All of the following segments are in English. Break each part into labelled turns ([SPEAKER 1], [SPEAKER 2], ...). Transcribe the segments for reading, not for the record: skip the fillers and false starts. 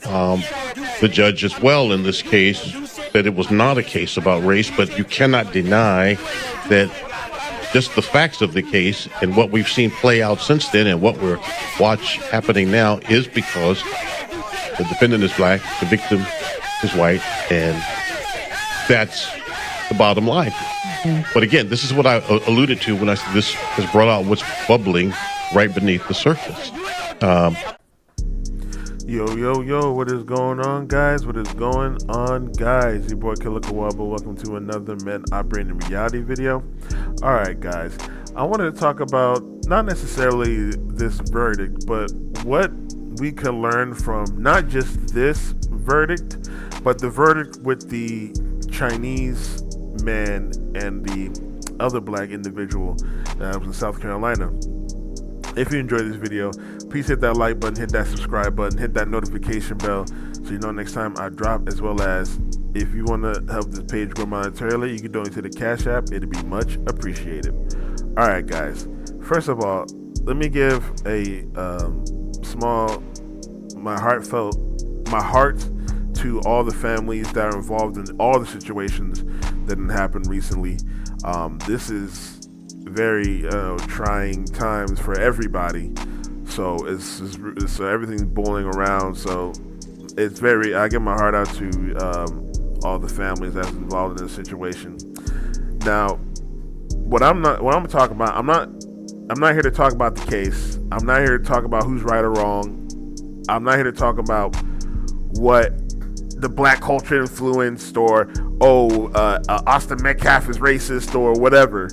[SPEAKER 1] The judge as well in this case said it was not a case about race, but you cannot deny that just the facts of the case and what we've seen play out since then and what we're happening now is because the defendant is black, the victim is white, and that's the bottom line. But again, this is what I alluded to when I said this has brought out what's bubbling right beneath the surface.
[SPEAKER 2] Yo, what is going on, guys? Your boy Killer Kawabo. Welcome to another Men Operating in Reality video. Alright, guys, I wanted to talk about not necessarily this verdict, but what we can learn from not just this verdict, but the verdict with the Chinese man and the other black individual that was in South Carolina. If you enjoyed this video, please hit that like button, hit that subscribe button, hit that notification bell so you know next time I drop, as well as if you want to help this page grow monetarily, you can donate to the Cash App. It'd be much appreciated. Alright, guys, first of all, let me give a my heart to all the families that are involved in all the situations that happened recently. This is very trying times for everybody, so so everything's boiling around. So it's I give my heart out to all the families that's involved in this situation. Now, what I'm talking about, I'm not here to talk about the case. I'm not here to talk about who's right or wrong. I'm not here to talk about what the black culture influenced, or Austin Metcalf is racist, or whatever.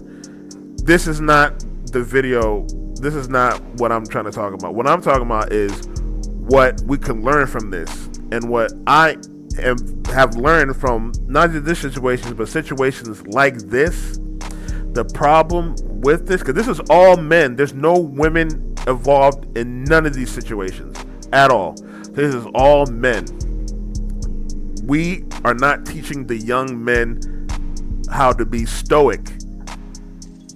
[SPEAKER 2] This is not the video. This is not what I'm trying to talk about. What I'm talking about is what we can learn from this, and what I have learned from not just this situation, but situations like this. The problem with this, because this is all men. There's no women involved in none of these situations at all. This is all men. We are not teaching the young men how to be stoic.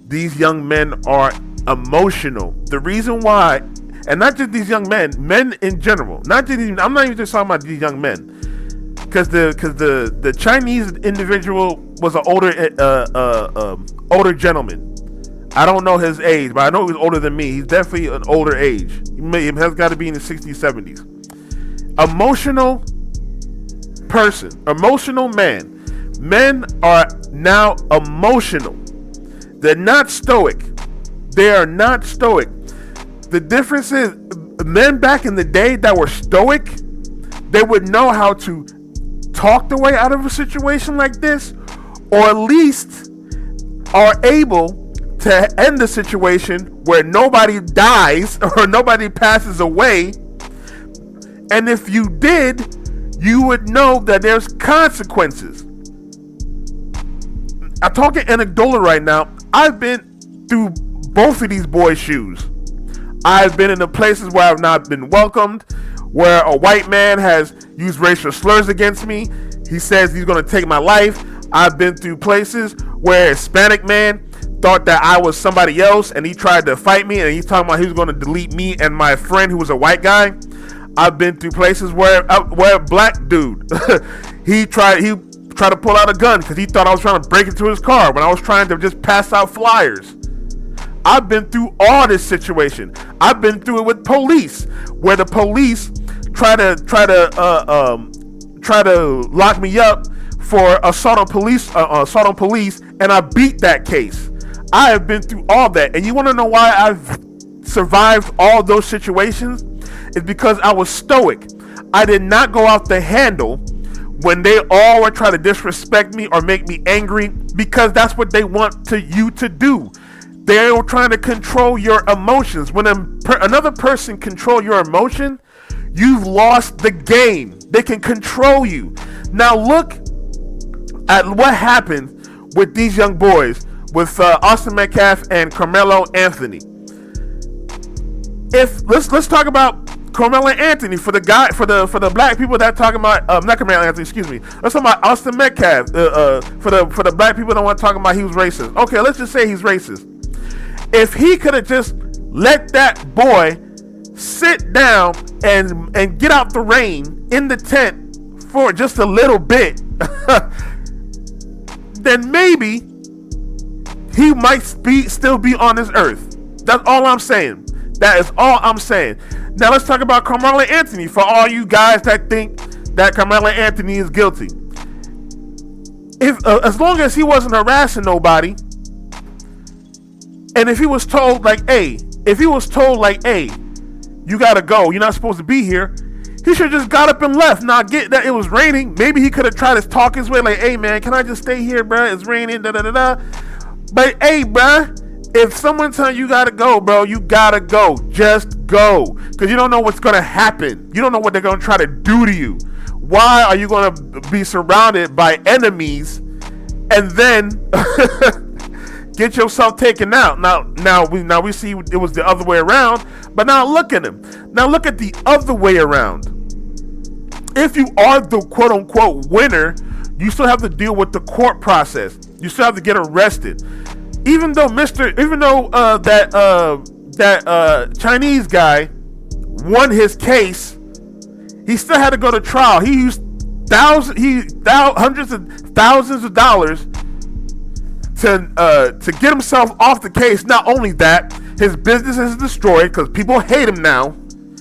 [SPEAKER 2] These young men are emotional. The reason why, and not just these young men in general. I'm not even just talking about these young men, because the Chinese individual was an older gentleman. I don't know his age, but I know he's older than me. He's definitely an older age. He has got to be in the 60s, 70s. Emotional person, emotional man. Men are now emotional. They're not stoic. They are not stoic. The difference is, men back in the day that were stoic, they would know how to talk their way out of a situation like this, or at least are able to end the situation where nobody dies or nobody passes away. And if you did, you would know that there's consequences. I'm talking anecdotal right now. I've been through both of these boys' shoes. I've been in the places where I've not been welcomed, where a white man has used racial slurs against me. He says he's going to take my life. I've been through places where a Hispanic man thought that I was somebody else, and he tried to fight me, and he's talking about he was going to delete me and my friend who was a white guy. I've been through places where a black dude he tried to pull out a gun because he thought I was trying to break into his car when I was trying to just pass out flyers. I've been through all this situation. I've been through it with police, where the police try to lock me up for assault on police, and I beat that case. I have been through all that, and you want to know why I've survived all those situations? It's because I was stoic. I did not go out the handle when they all were trying to disrespect me or make me angry, because that's what they want you to do. They're trying to control your emotions. When another person control your emotion, you've lost the game. They can control you. Now look at what happened with these young boys, with Austin Metcalf and Carmelo Anthony. Let's talk about Carmelo Anthony for the black people that talking about not Carmelo Anthony, excuse me. Let's talk about Austin Metcalf for the black people that want to talk about he was racist. Okay, let's just say he's racist. If he could have just let that boy sit down and get out the rain in the tent for just a little bit, then maybe he might still be on this earth. That's all I'm saying. That is all I'm saying. Now let's talk about Carmelo Anthony. For all you guys that think that Carmelo Anthony is guilty, if as long as he wasn't harassing nobody, and if he was told like, hey, you gotta go, you're not supposed to be here, he should have just got up and left. Now, get that it was raining. Maybe he could have tried to talk his way, like, hey man, can I just stay here, bro? It's raining, da da da da. But hey, bro, if someone tells you gotta go, bro, you gotta go. Just go, because you don't know what's gonna happen. You don't know what they're gonna try to do to you. Why are you gonna be surrounded by enemies and then get yourself taken out? Now we see it was the other way around, but now look at him. Now look at the other way around. If you are the quote unquote winner, you still have to deal with the court process. You still have to get arrested. Even though that Chinese guy won his case, he still had to go to trial. He used hundreds of thousands of dollars to get himself off the case. Not only that, his business is destroyed because people hate him now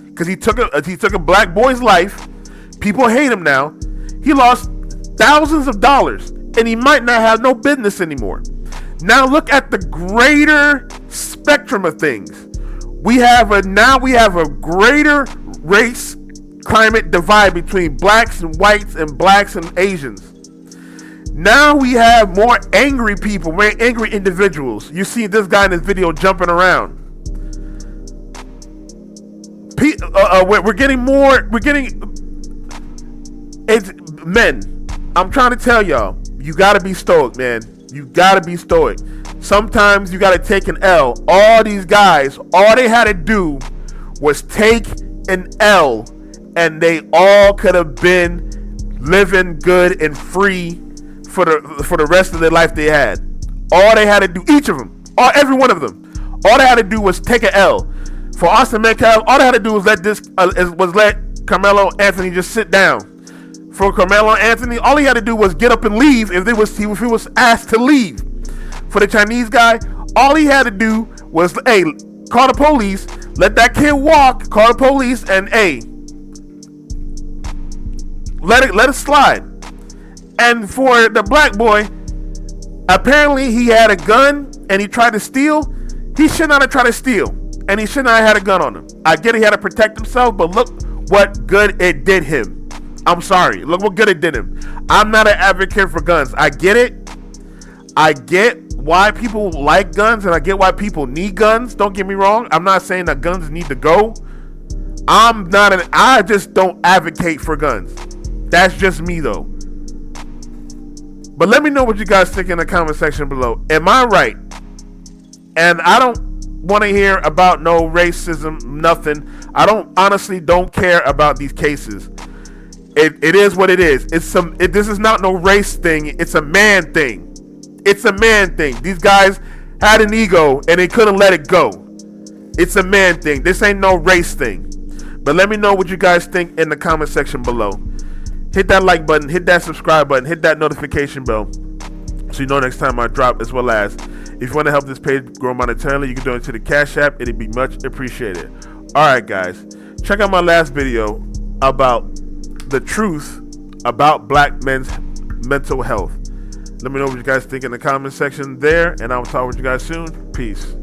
[SPEAKER 2] because he took a black boy's life. People hate him now. He lost thousands of dollars and he might not have no business anymore. Now look at the greater spectrum of things. We have a greater race climate divide between blacks and whites and blacks and Asians. Now we have more angry people, more angry individuals. You see this guy in this video jumping around. It's men. I'm trying to tell y'all, you gotta be stoic, man. You gotta be stoic. Sometimes you gotta take an L. All these guys, all they had to do was take an L, and they all could have been living good and free for the rest of their life they had. All they had to do, each of them, every one of them, all they had to do was take an L. For Austin Metcalf, all they had to do was let Carmelo Anthony just sit down. For Carmelo Anthony, all he had to do was get up and leave if he was asked to leave. For the Chinese guy, all he had to do was, hey, call the police, let that kid walk, call the police, and hey, let it slide. And for the black boy, apparently he had a gun and he tried to steal. He should not have tried to steal, and he should not have had a gun on him. I get it, he had to protect himself, but look what good it did him. I'm sorry. Look what good it did him. I'm not an advocate for guns. I get it. I get why people like guns, and I get why people need guns. Don't get me wrong. I'm not saying that guns need to go. I just don't advocate for guns. That's just me though. But let me know what you guys think in the comment section below. Am I right? And I don't want to hear about no racism, nothing. I honestly don't care about these cases. It is what it is. This is not no race thing. It's a man thing. It's a man thing. These guys had an ego and they couldn't let it go. It's a man thing. This ain't no race thing. But let me know what you guys think in the comment section below. Hit that like button. Hit that subscribe button. Hit that notification bell so you know next time I drop. As well as, if you want to help this page grow monetarily, you can donate to the Cash App. It'd be much appreciated. Alright guys, check out my last video about the truth about black men's mental health. Let me know what you guys think in the comment section there, and I will talk with you guys soon. Peace.